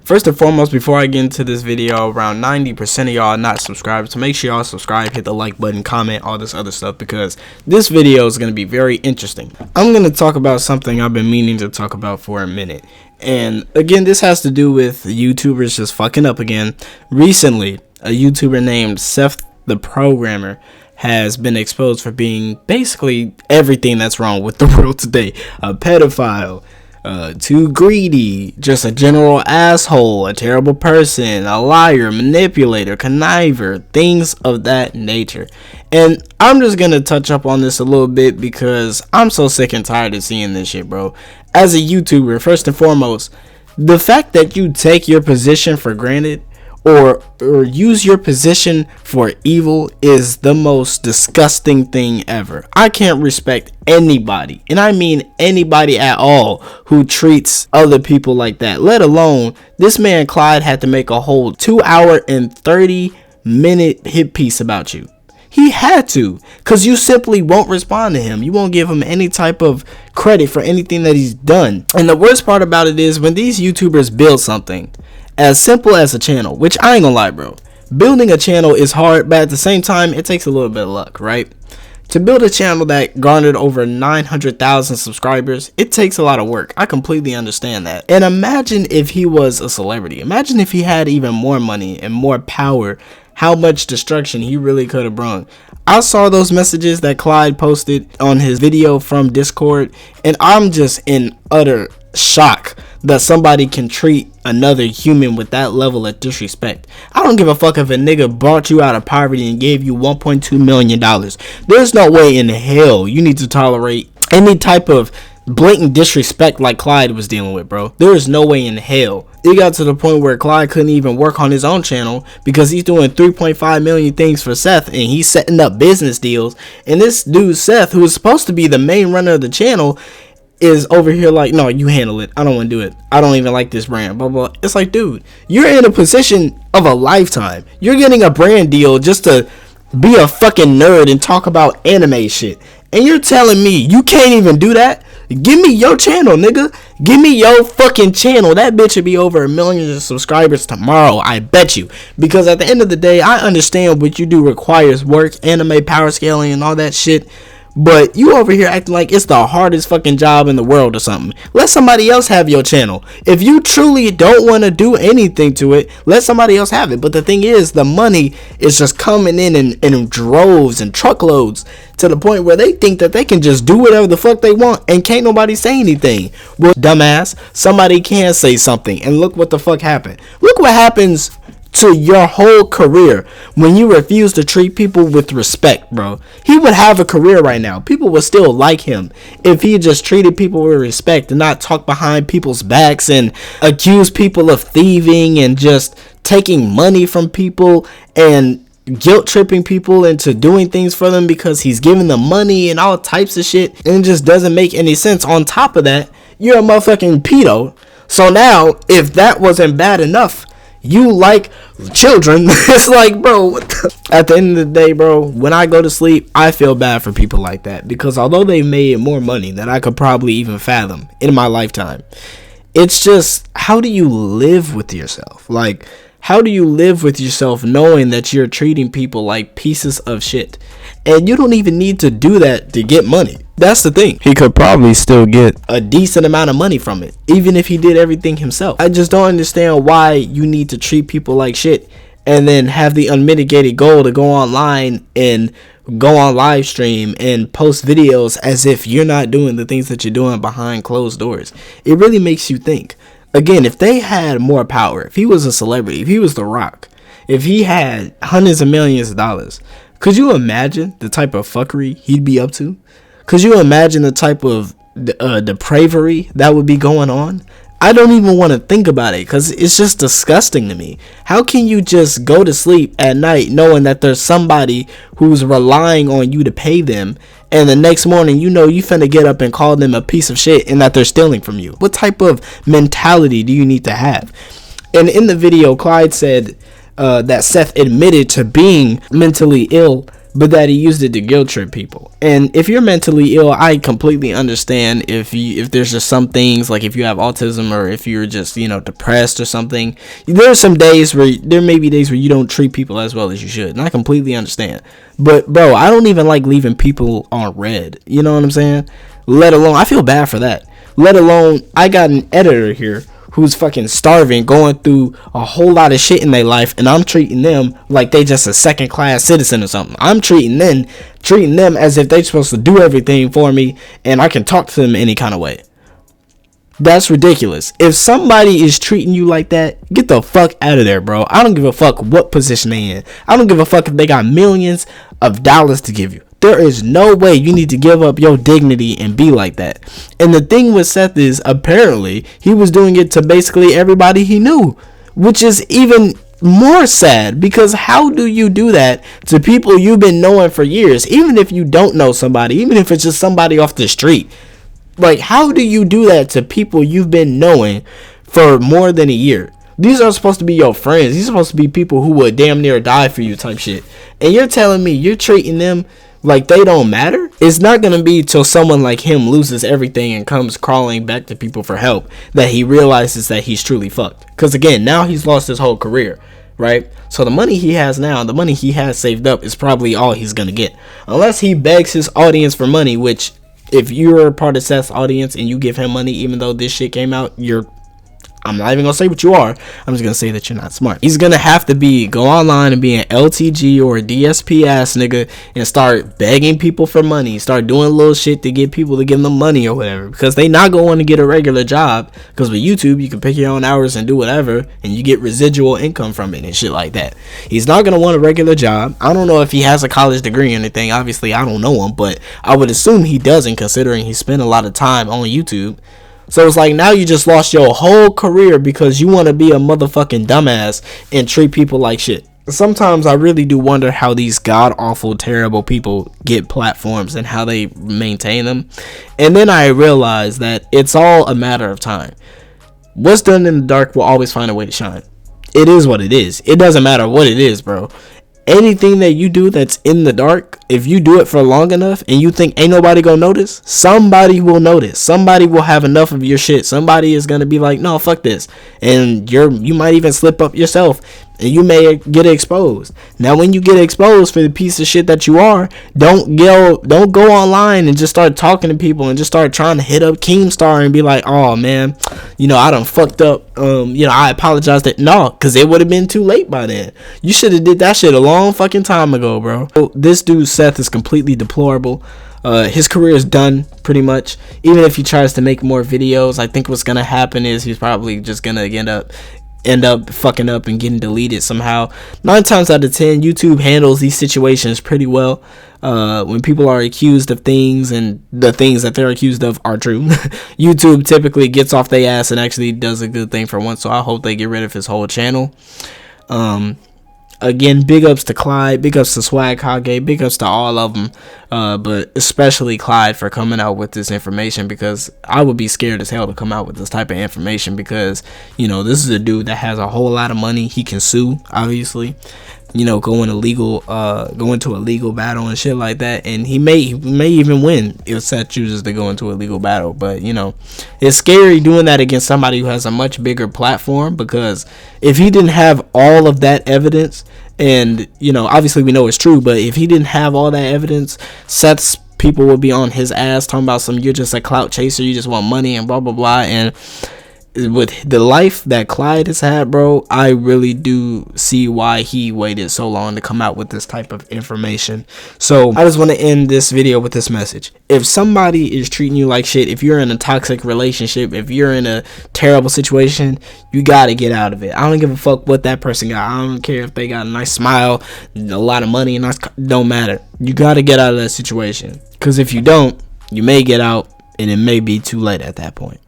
First and foremost, before I get into this video, around 90% of y'all are not subscribed, so make sure y'all subscribe, hit the like button, comment, all this other stuff, because this video is going to be very interesting. I'm going to talk about something I've been meaning to talk about for a minute, and again, this has to do with YouTubers just fucking up again. Recently, a YouTuber named Seth the Programmer has been exposed for being basically everything that's wrong with the world today. A pedophile, too greedy, just a general asshole, a terrible person, a liar, manipulator, conniver, things of that nature. And I'm just gonna touch up on this a little bit because I'm so sick and tired of seeing this shit, bro. As a YouTuber, first and foremost, the fact that you take your position for granted or use your position for evil is the most disgusting thing ever. I can't respect anybody, and I mean anybody at all, who treats other people like that, let alone this man Clyde had to make a whole 2-hour and 30-minute hit piece about you. He had to, because you simply won't respond to him. You won't give him any type of credit for anything that he's done. And the worst part about it is when these YouTubers build something as simple as a channel, which I ain't gonna lie, bro, building a channel is hard, but at the same time, it takes a little bit of luck, right? To build a channel that garnered over 900,000 subscribers, it takes a lot of work. I completely understand that. And imagine if he was a celebrity. Imagine if he had even more money and more power, how much destruction he really could have brought. I saw those messages that Clyde posted on his video from Discord, and I'm just in utter shock that somebody can treat another human with that level of disrespect. I don't give a fuck if a nigga brought you out of poverty and gave you $1.2 million. There's no way in hell you need to tolerate any type of blatant disrespect like Clyde was dealing with, bro. There is no way in hell. It got to the point where Clyde couldn't even work on his own channel because he's doing 3.5 million things for Seth, and he's setting up business deals. And this dude Seth, who is supposed to be the main runner of the channel, is over here like, no, you handle it. I don't want to do it. I don't even like this brand, blah, blah. It's like, dude, you're in a position of a lifetime. You're getting a brand deal just to be a fucking nerd and talk about anime shit. And you're telling me you can't even do that? Give me your channel, nigga. Give me your fucking channel. That bitch should be over 1 million subscribers tomorrow, I bet you. Because at the end of the day, I understand what you do requires work, anime, power scaling, and all that shit. But you over here acting like it's the hardest fucking job in the world or something. Let somebody else have your channel. If you truly don't want to do anything to it, let somebody else have it. But the thing is, the money is just coming in droves and truckloads to the point where they think that they can just do whatever the fuck they want and can't nobody say anything. Well, dumbass, somebody can say something, and look what the fuck happened. Look what happens to your whole career when you refuse to treat people with respect, bro. He would have a career right now. People would still like him if he just treated people with respect and not talk behind people's backs and accuse people of thieving and just taking money from people and guilt tripping people into doing things for them because he's giving them money and all types of shit, and it just doesn't make any sense. On top of that, you're a motherfucking pedo. So now, if that wasn't bad enough, you like children. It's like, bro, what the? At the end of the day, bro, when I go to sleep, I feel bad for people like that, because although they made more money than I could probably even fathom in my lifetime, it's just, how do you live with yourself? Like, how do you live with yourself knowing that you're treating people like pieces of shit? And you don't even need to do that to get money. That's the thing. He could probably still get a decent amount of money from it, even if he did everything himself. I just don't understand why you need to treat people like shit and then have the unmitigated goal to go online and go on live stream and post videos as if you're not doing the things that you're doing behind closed doors. It really makes you think. Again, if they had more power, if he was a celebrity, if he was The Rock, if he had hundreds of millions of dollars, could you imagine the type of fuckery he'd be up to? Could you imagine the type of depravery that would be going on? I don't even want to think about it because it's just disgusting to me. How can you just go to sleep at night knowing that there's somebody who's relying on you to pay them, and the next morning you know you finna get up and call them a piece of shit and that they're stealing from you? What type of mentality do you need to have? And in the video, Clyde said that Seth admitted to being mentally ill but that he used it to guilt trip people. And if you're mentally ill, I completely understand if there's just some things, like if you have autism or if you're just, you know, depressed or something. There may be days where you don't treat people as well as you should, and I completely understand. But bro, I don't even like leaving people on red. You know what I'm saying? Let alone, I feel bad for that. Let alone, I got an editor here who's fucking starving, going through a whole lot of shit in their life, and I'm treating them like they just a second class citizen or something. I'm treating them as if they're supposed to do everything for me, and I can talk to them any kind of way. That's ridiculous. If somebody is treating you like that, get the fuck out of there, bro. I don't give a fuck what position they in. I don't give a fuck if they got millions of dollars to give you. There is no way you need to give up your dignity and be like that. And the thing with Seth is, apparently, he was doing it to basically everybody he knew, which is even more sad, because how do you do that to people you've been knowing for years? Even if you don't know somebody, even if it's just somebody off the street, like, how do you do that to people you've been knowing for more than a year? These are supposed to be your friends. These are supposed to be people who would damn near die for you type shit. And you're telling me you're treating them like they don't matter? It's not going to be till someone like him loses everything and comes crawling back to people for help that he realizes that he's truly fucked. Because again, now he's lost his whole career, right? So the money he has now, the money he has saved up, is probably all he's going to get. Unless he begs his audience for money, which if you're a part of Seth's audience and you give him money even though this shit came out, I'm not even going to say what you are. I'm just going to say that you're not smart. He's going to have to go online and be an LTG or a DSP ass nigga and start begging people for money. Start doing little shit to get people to give them money or whatever. Because they not going to get a regular job. Because with YouTube, you can pick your own hours and do whatever. And you get residual income from it and shit like that. He's not going to want a regular job. I don't know if he has a college degree or anything. Obviously, I don't know him. But I would assume he doesn't, considering he spent a lot of time on YouTube. So it's like, now you just lost your whole career because you want to be a motherfucking dumbass and treat people like shit. Sometimes I really do wonder how these god-awful, terrible people get platforms and how they maintain them. And then I realize that it's all a matter of time. What's done in the dark will always find a way to shine. It is what it is. It doesn't matter what it is, bro. Anything that you do that's in the dark, if you do it for long enough and you think ain't nobody gonna notice, somebody will notice. Somebody will have enough of your shit. Somebody is gonna be like, no, fuck this. And you might even slip up yourself and you may get exposed. Now, when you get exposed for the piece of shit that you are, don't go online and just start talking to people and just start trying to hit up Keemstar and be like, oh man, I done fucked up. I apologize. No, because it would have been too late by then. You should have did that shit a long fucking time ago, bro. So this dude Seth is completely deplorable. His career is done pretty much. Even if he tries to make more videos, I think what's gonna happen is he's probably just gonna end up fucking up and getting deleted somehow. 9 times out of 10, YouTube handles these situations pretty well. When people are accused of things and the things that they're accused of are true, YouTube typically gets off their ass and actually does a good thing for once. So I hope they get rid of his whole channel. Again, big ups to Clyde, big ups to Swag Hage, big ups to all of them, but especially Clyde for coming out with this information, because I would be scared as hell to come out with this type of information, because this is a dude that has a whole lot of money. He can sue, obviously, go into a legal battle and shit like that, and he may even win if Seth chooses to go into a legal battle. But it's scary doing that against somebody who has a much bigger platform, because if he didn't have all of that evidence, and obviously we know it's true, but if he didn't have all that evidence, Seth's people would be on his ass talking about you're just a clout chaser, you just want money and blah blah blah. And with the life that Clyde has had, bro, I really do see why he waited so long to come out with this type of information. So I just want to end this video with this message. If somebody is treating you like shit, if you're in a toxic relationship, if you're in a terrible situation, you got to get out of it. I don't give a fuck what that person got. I don't care if they got a nice smile, a lot of money, and don't matter. You got to get out of that situation, because if you don't, you may get out and it may be too late at that point.